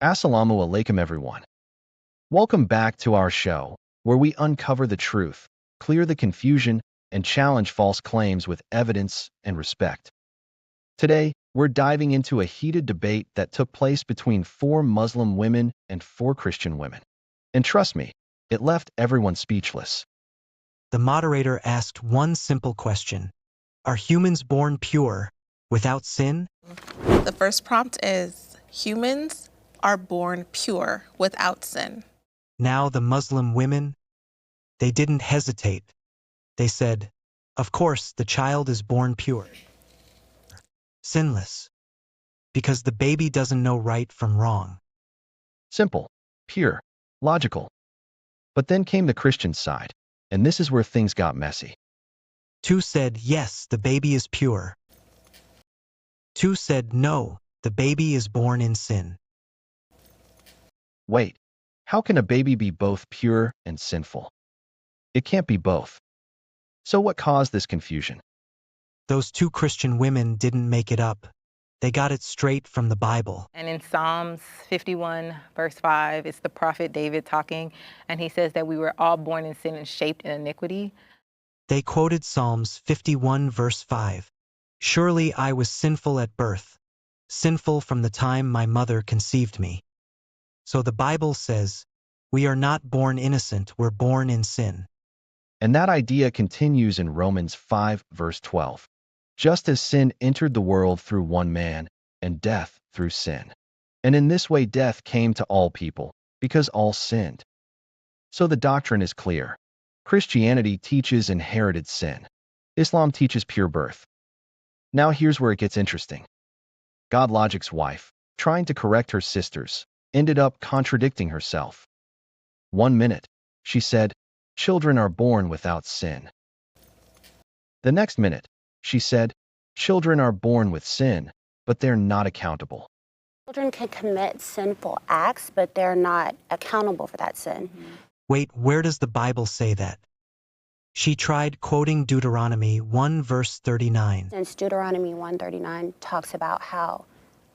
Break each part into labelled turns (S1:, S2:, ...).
S1: Assalamu alaikum everyone. Welcome back to our show, where we uncover the truth, clear the confusion, and challenge false claims with evidence and respect. Today, we're diving into a heated debate that took place between 4 Muslim women and 4 Christian women. And trust me, it left everyone speechless.
S2: The moderator asked one simple question: are humans born pure, without sin?
S3: The first prompt is, humans are born pure, without sin.
S2: Now the Muslim women, they didn't hesitate. They said, of course, the child is born pure, sinless, because the baby doesn't know right from wrong.
S1: Simple, pure, logical. But then came the Christian side, and this is where things got messy.
S2: 2 said, yes, the baby is pure. 2 said, no, the baby is born in sin.
S1: Wait, how can a baby be both pure and sinful? It can't be both. So what caused this confusion?
S2: Those 2 Christian women didn't make it up. They got it straight from the Bible.
S4: And in Psalms 51, verse 5, it's the prophet David talking, and he says that we were all born in sin and shaped in iniquity.
S2: They quoted Psalms 51, verse 5. Surely I was sinful at birth, sinful from the time my mother conceived me. So the Bible says, we are not born innocent, we're born in sin.
S1: And that idea continues in Romans 5, verse 12. Just as sin entered the world through one man, and death through sin. And in this way death came to all people, because all sinned. So the doctrine is clear. Christianity teaches inherited sin. Islam teaches pure birth. Now here's where it gets interesting. God Logic's wife, trying to correct her sisters, ended up contradicting herself. 1 minute, she said, children are born without sin. The next minute, she said, children are born with sin, but they're not accountable.
S5: Children can commit sinful acts, but they're not accountable for that sin.
S2: Wait, where does the Bible say that? She tried quoting Deuteronomy 1, verse 39.
S5: Since Deuteronomy 1:39 talks about how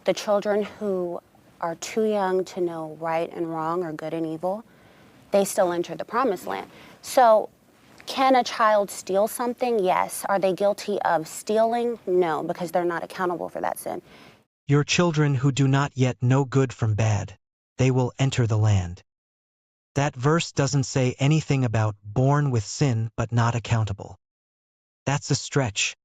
S5: the children who are too young to know right and wrong or good and evil, they still enter the promised land. So can a child steal something? Yes. Are they guilty of stealing? No, because they're not accountable for that sin.
S2: Your children who do not yet know good from bad, they will enter the land. That verse doesn't say anything about born with sin but not accountable. That's a stretch.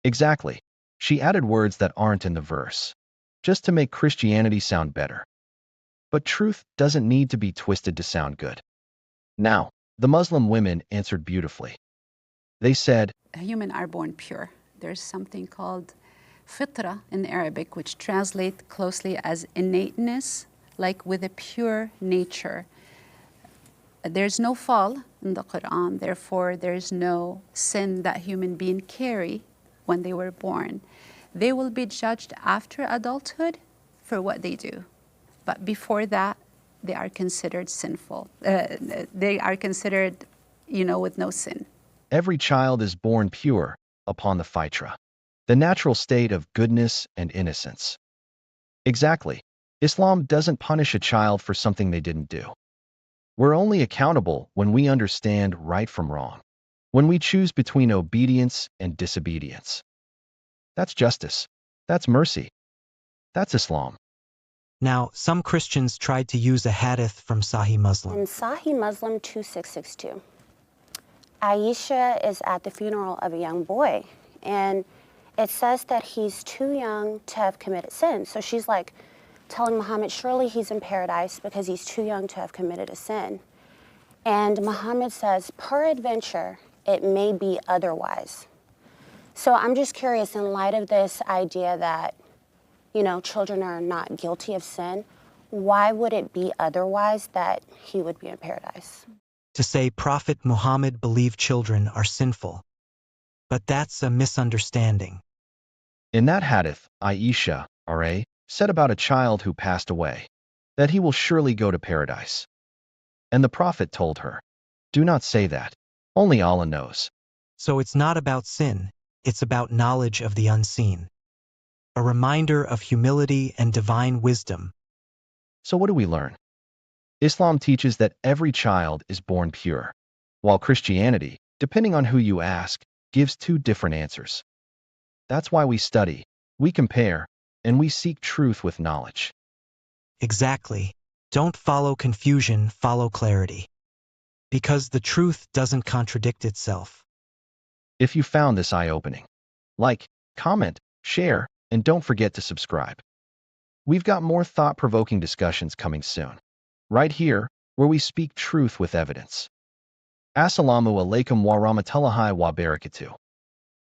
S1: Exactly. She added words that aren't in the verse, just to make Christianity sound better. But truth doesn't need to be twisted to sound good. Now, the Muslim women answered beautifully. They said,
S6: humans are born pure. There's something called fitrah in Arabic, which translates closely as innateness, like with a pure nature. There's no fall in the Qur'an, therefore there's no sin that human beings carry when they were born. They will be judged after adulthood for what they do. But before that, they are considered sinful. They are considered, with no sin.
S1: every child is born pure upon the fitrah, the natural state of goodness and innocence. Exactly. Islam doesn't punish a child for something they didn't do. We're only accountable when we understand right from wrong, when we choose between obedience and disobedience. That's justice. That's mercy. That's Islam.
S2: Now, some Christians tried to use a hadith from Sahih Muslim.
S5: In Sahih Muslim 2662, Aisha is at the funeral of a young boy, and it says that he's too young to have committed sin. So she's like telling Muhammad, surely he's in paradise because he's too young to have committed a sin. And Muhammad says, peradventure, it may be otherwise. So I'm just curious, in light of this idea that, children are not guilty of sin, why would it be otherwise that he would be in paradise?
S2: To say Prophet Muhammad believed children are sinful. But that's a misunderstanding.
S1: In that hadith, Aisha, R.A., said about a child who passed away, that he will surely go to paradise. And the Prophet told her, do not say that. Only Allah knows.
S2: So it's not about sin, it's about knowledge of the unseen. A reminder of humility and divine wisdom.
S1: So what do we learn? Islam teaches that every child is born pure, while Christianity, depending on who you ask, gives two different answers. That's why we study, we compare, and we seek truth with knowledge.
S2: Exactly. Don't follow confusion, follow clarity. Because the truth doesn't contradict itself.
S1: If you found this eye-opening, like, comment, share, and don't forget to subscribe. We've got more thought-provoking discussions coming soon, right here, where we speak truth with evidence. Assalamu alaikum wa rahmatullahi wa barakatuh.